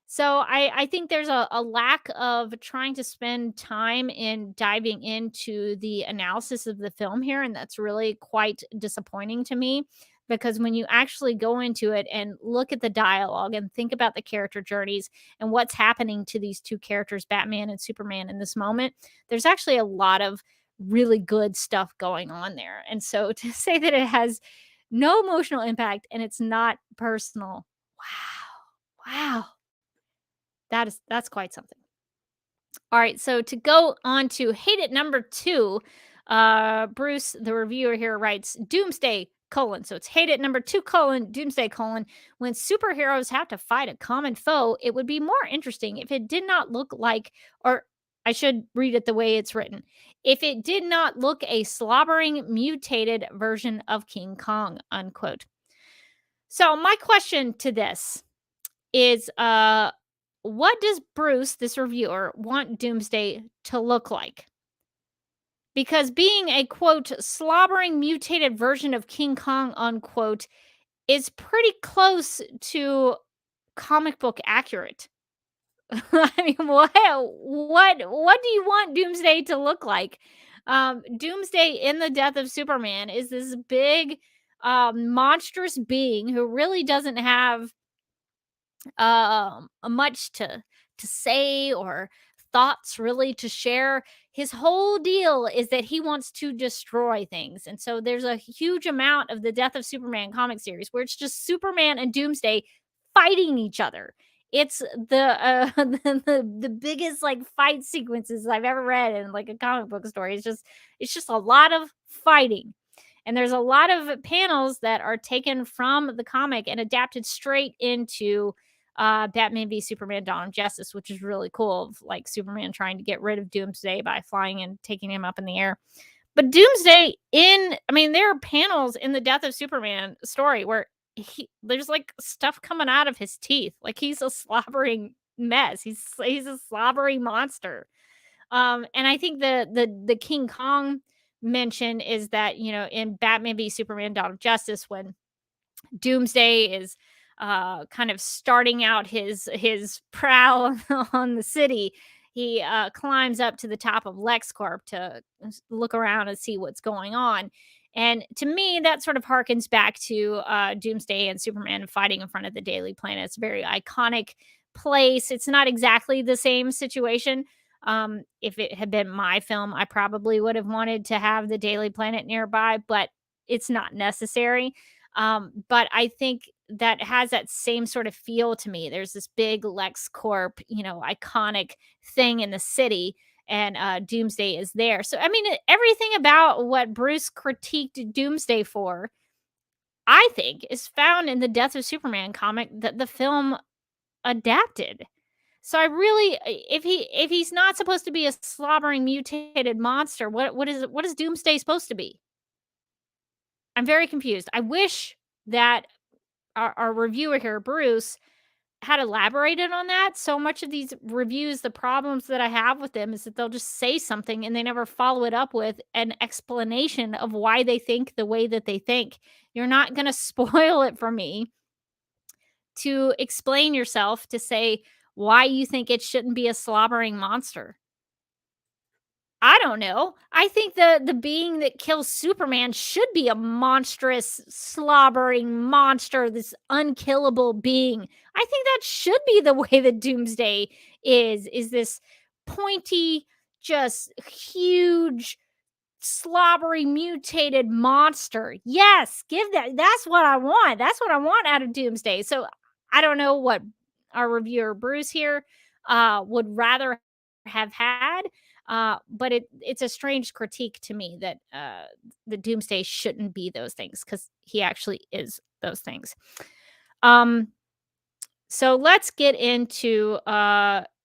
So I think there's a lack of trying to spend time in diving into the analysis of the film here, and that's really quite disappointing to me because when you actually go into it and look at the dialogue and think about the character journeys and what's happening to these two characters, Batman and Superman, in this moment, there's actually a lot of really good stuff going on there. And so to say that it has no emotional impact and it's not personal, wow. Wow. That's quite something. All right, so to go on to hate it number 2, Bruce, the reviewer here writes Doomsday colon. So it's hate it number 2 colon Doomsday colon. When superheroes have to fight a common foe, it would be more interesting if it did not look like, or I should read it the way it's written. If it did not look a slobbering, mutated version of King Kong, unquote. So my question to this is what does Bruce, this reviewer, want Doomsday to look like? Because being a quote slobbering mutated version of King Kong unquote is pretty close to comic book accurate. I mean, what do you want Doomsday to look like? Doomsday in the Death of Superman is this big monstrous being who really doesn't have much to say or thoughts really to share. His whole deal is that he wants to destroy things. And so there's a huge amount of the Death of Superman comic series where it's just Superman and Doomsday fighting each other. It's the biggest like fight sequences I've ever read in like a comic book story. It's just a lot of fighting. And there's a lot of panels that are taken from the comic and adapted straight into Batman v Superman: Dawn of Justice, which is really cool. Of, like Superman trying to get rid of Doomsday by flying and taking him up in the air. But Doomsday I mean, there are panels in the Death of Superman story where there's like stuff coming out of his teeth, like he's a slobbering mess. He's a slobbery monster. And I think the King Kong mention is that in Batman v Superman: Dawn of Justice, when Doomsday is kind of starting out his prowl on the city. He climbs up to the top of LexCorp to look around and see what's going on. And to me, that sort of harkens back to Doomsday and Superman fighting in front of the Daily Planet. It's a very iconic place. It's not exactly the same situation. If it had been my film, I probably would have wanted to have the Daily Planet nearby, but it's not necessary. But I think that has that same sort of feel to me. There's this big LexCorp, iconic thing in the city, and Doomsday is there. So I mean, everything about what Bruce critiqued Doomsday for, I think, is found in the Death of Superman comic that the film adapted. So I really, if he's not supposed to be a slobbering mutated monster, what is Doomsday supposed to be? I'm very confused. I wish that our reviewer here, Bruce, had elaborated on that. So much of these reviews, the problems that I have with them is that they'll just say something and they never follow it up with an explanation of why they think the way that they think. You're not going to spoil it for me to explain yourself to say why you think it shouldn't be a slobbering monster. I don't know. I think the being that kills Superman should be a monstrous, slobbering monster, this unkillable being. I think that should be the way that Doomsday is this pointy, just huge, slobbery, mutated monster. Yes, give that. That's what I want. That's what I want out of Doomsday. So I don't know what our reviewer Bruce here would rather have had. But it's a strange critique to me that the Doomsday shouldn't be those things because he actually is those things. Um, so let's get into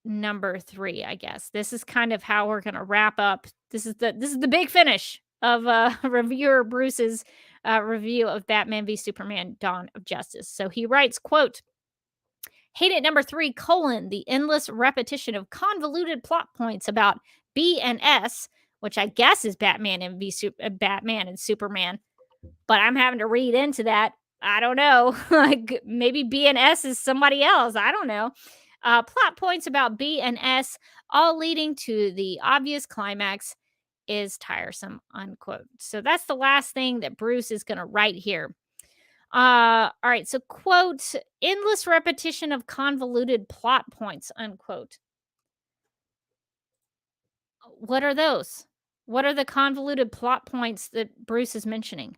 number 3, I guess. This is kind of how we're gonna wrap up. This is the big finish of reviewer Bruce's review of Batman v Superman: Dawn of Justice. So he writes, quote, "Hate it number 3, colon, the endless repetition of convoluted plot points about B and S," which I guess is Batman and Superman, but I'm having to read into that. I don't know. Like maybe B and S is somebody else. I don't know. Plot points about B and S, all leading to the obvious climax, is tiresome, unquote. So that's the last thing that Bruce is going to write here. All right. So, quote, endless repetition of convoluted plot points, unquote. What are those? What are the convoluted plot points that Bruce is mentioning?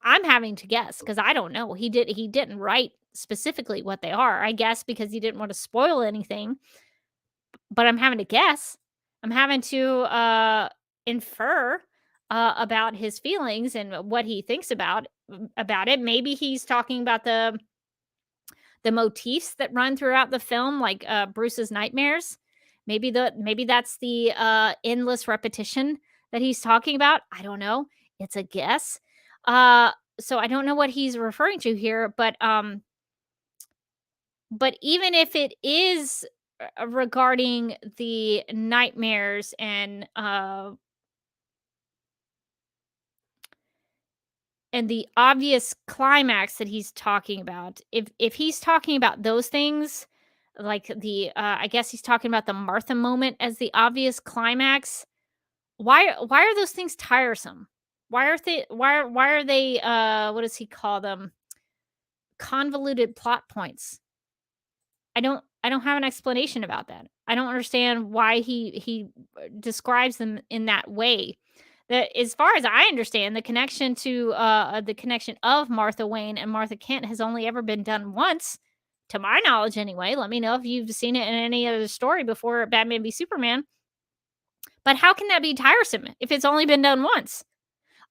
I'm having to guess because I don't know. He didn't write specifically what they are. I guess because he didn't want to spoil anything, but I'm having to guess. I'm having to infer about his feelings and what he thinks about it. Maybe he's talking about the motifs that run throughout the film, like Bruce's nightmares. Maybe that's the endless repetition that he's talking about. I don't know. It's a guess. So I don't know what he's referring to here, but even if it is regarding the nightmares and the obvious climax that he's talking about, if he's talking about those things, like I guess he's talking about the Martha moment as the obvious climax. Why are those things tiresome? Why are they what does he call them? Convoluted plot points. I don't have an explanation about that. I don't understand why he describes them in that way. That as far as I understand, the connection of Martha Wayne and Martha Kent has only ever been done once, to my knowledge anyway. Let me know if you've seen it in any other story before Batman v Superman. But how can that be tiresome if it's only been done once?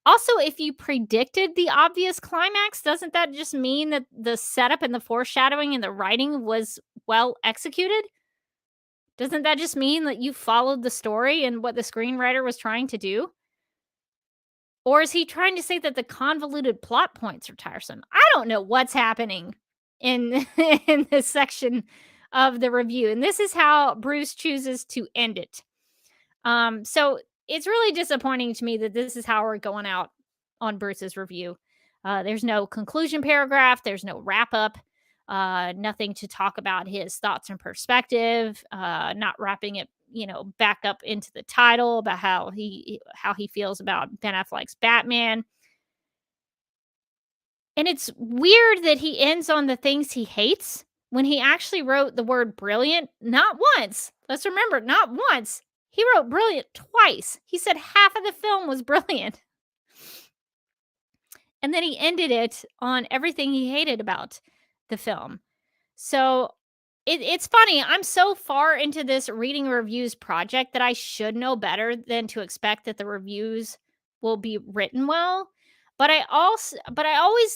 Also, if you predicted the obvious climax, doesn't that just mean that the setup and the foreshadowing and the writing was well executed? Doesn't that just mean that you followed the story and what the screenwriter was trying to do? Or is he trying to say that the convoluted plot points are tiresome? I don't know what's happening in in this section of the review. And this is how Bruce chooses to end it. So it's really disappointing to me that this is how we're going out on Bruce's review. There's no conclusion paragraph, there's no wrap up, nothing to talk about his thoughts and perspective, not wrapping it, back up into the title about how he feels about Ben Affleck's Batman. And it's weird that he ends on the things he hates when he actually wrote the word brilliant not once. Let's remember, not once. He wrote brilliant twice. He said half of the film was brilliant. And then he ended it on everything he hated about the film. So it's funny. I'm so far into this reading reviews project that I should know better than to expect that the reviews will be written well. But I always,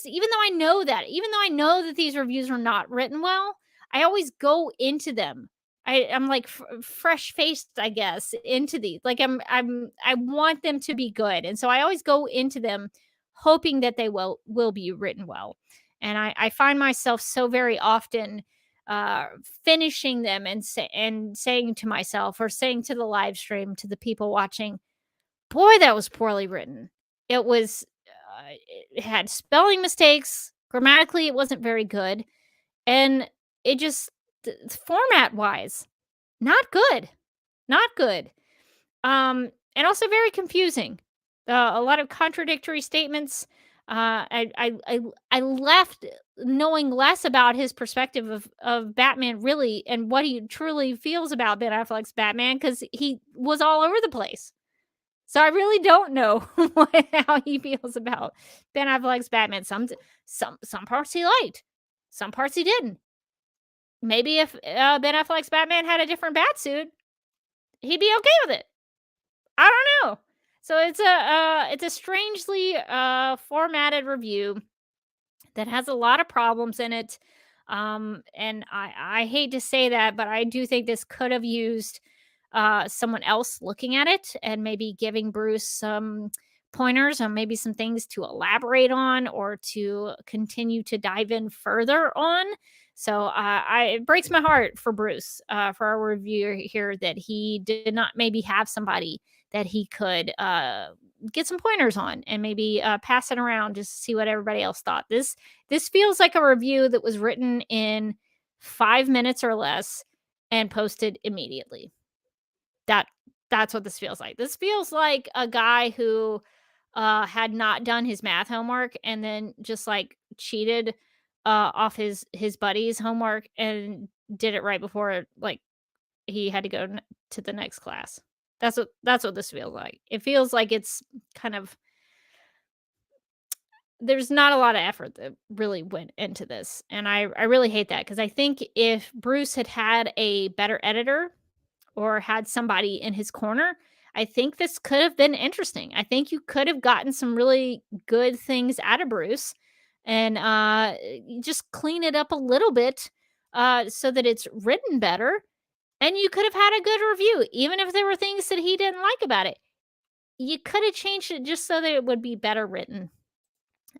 even though I know that these reviews are not written well, I always go into them. I'm like fresh faced, I guess, into these. Like I want them to be good, and so I always go into them hoping that they will be written well. And I find myself so very often finishing them and saying to myself or saying to the live stream to the people watching, boy, that was poorly written. It was it had spelling mistakes, grammatically it wasn't very good, and it just format wise not good, not good. And also very confusing. A lot of contradictory statements. I left knowing less about his perspective of Batman, really, and what he truly feels about Ben Affleck's Batman, because he was all over the place. So I really don't know how he feels about Ben Affleck's Batman. Some parts he liked, some parts he didn't. Maybe if Ben Affleck's Batman had a different bat suit, he'd be okay with it. I don't know. So it's a strangely formatted review that has a lot of problems in it. And I hate to say that, but I do think this could have used someone else looking at it and maybe giving Bruce some pointers on maybe some things to elaborate on or to continue to dive in further on. So it breaks my heart for Bruce, for our reviewer here, that he did not maybe have somebody that he could get some pointers on and maybe pass it around just to see what everybody else thought. This feels like a review that was written in 5 minutes or less and posted immediately. That's what this feels like. This feels like a guy who had not done his math homework and then just like cheated off his buddy's homework and did it right before like he had to go to the next class. That's what this feels like. It feels like it's kind of, there's not a lot of effort that really went into this. And I really hate that, because I think if Bruce had had a better editor or had somebody in his corner, I think this could have been interesting. I think you could have gotten some really good things out of Bruce and just clean it up a little bit so that it's written better. And you could have had a good review, even if there were things that he didn't like about it. You could have changed it just so that it would be better written.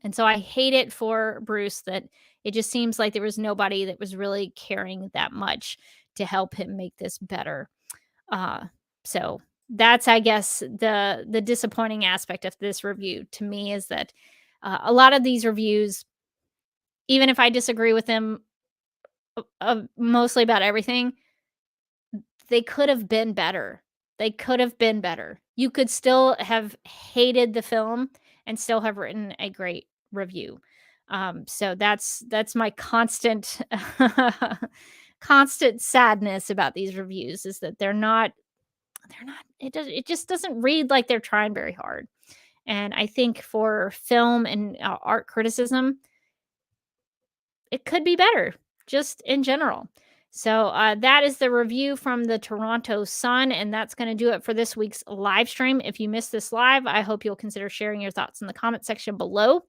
And so I hate it for Bruce that it just seems like there was nobody that was really caring that much to help him make this better. So that's, I guess, the disappointing aspect of this review to me, is that a lot of these reviews, even if I disagree with them mostly about everything, they could have been better. They could have been better. You could still have hated the film and still have written a great review. So that's my constant constant sadness about these reviews, is that they're not it just doesn't read like they're trying very hard. And I think for film and art criticism, it could be better just in general. So that is the review from the Toronto Sun, and that's going to do it for this week's live stream. If you missed this live, I hope you'll consider sharing your thoughts in the comment section below.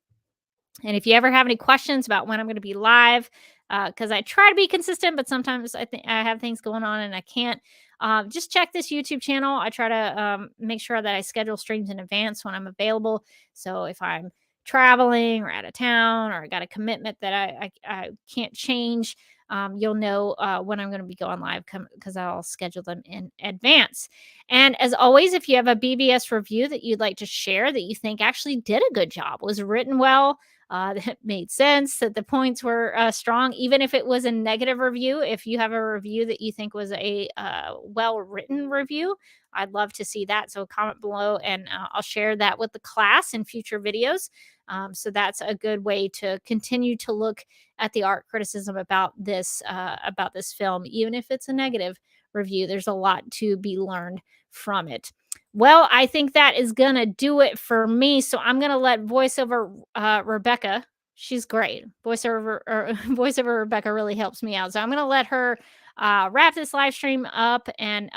And if you ever have any questions about when I'm going to be live, because I try to be consistent, but sometimes I think I have things going on and I can't, just check this YouTube channel. I try to make sure that I schedule streams in advance when I'm available. So if I'm traveling or out of town, or I got a commitment that I can't change, you'll know when I'm going to be going live, because I'll schedule them in advance. And as always, if you have a BVS review that you'd like to share that you think actually did a good job, was written well, that made sense, that the points were strong, even if it was a negative review, if you have a review that you think was a well-written review, I'd love to see that. So comment below and I'll share that with the class in future videos. So that's a good way to continue to look at the art criticism about this film. Even if it's a negative review, there's a lot to be learned from it. Well, I think that is going to do it for me. So I'm going to let voiceover Rebecca, she's great. Voiceover Rebecca really helps me out. So I'm going to let her wrap this live stream up, and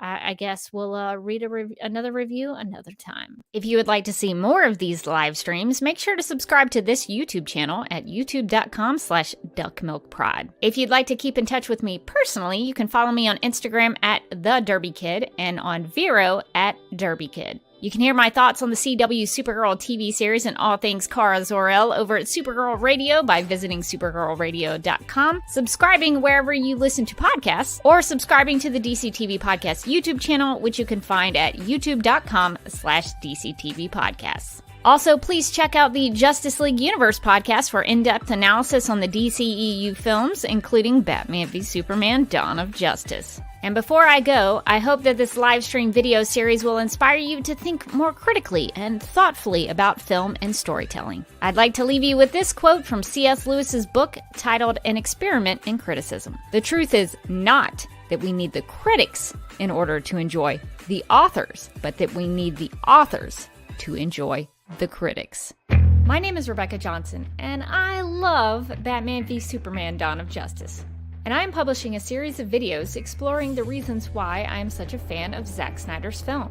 I guess we'll read another review another time. If you would like to see more of these live streams, make sure to subscribe to this YouTube channel at youtube.com/duckmilkprod. If you'd like to keep in touch with me personally, you can follow me on Instagram at TheDerbyKid and on Vero at DerbyKid. You can hear my thoughts on the CW Supergirl TV series and all things Kara Zor-El over at Supergirl Radio by visiting supergirlradio.com, subscribing wherever you listen to podcasts, or subscribing to the DC TV Podcast YouTube channel, which you can find at youtube.com/DCTV Podcasts. Also, please check out the Justice League Universe podcast for in-depth analysis on the DCEU films, including Batman v Superman: Dawn of Justice. And before I go, I hope that this live stream video series will inspire you to think more critically and thoughtfully about film and storytelling. I'd like to leave you with this quote from C.S. Lewis's book titled An Experiment in Criticism. The truth is not that we need the critics in order to enjoy the authors, but that we need the authors to enjoy the critics. My name is Rebecca Johnson, and I love Batman v Superman: Dawn of Justice. and I am publishing a series of videos exploring the reasons why I am such a fan of Zack Snyder's film.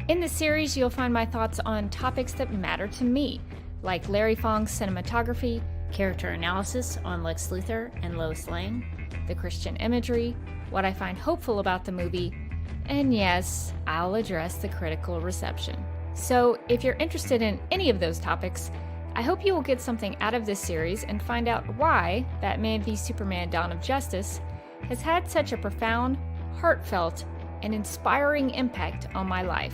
In this series, you'll find my thoughts on topics that matter to me, like Larry Fong's cinematography, character analysis on Lex Luthor and Lois Lane, the Christian imagery, what I find hopeful about the movie, and yes, I'll address the critical reception. So if you're interested in any of those topics, I hope you will get something out of this series and find out why Batman v Superman: Dawn of Justice has had such a profound, heartfelt, and inspiring impact on my life.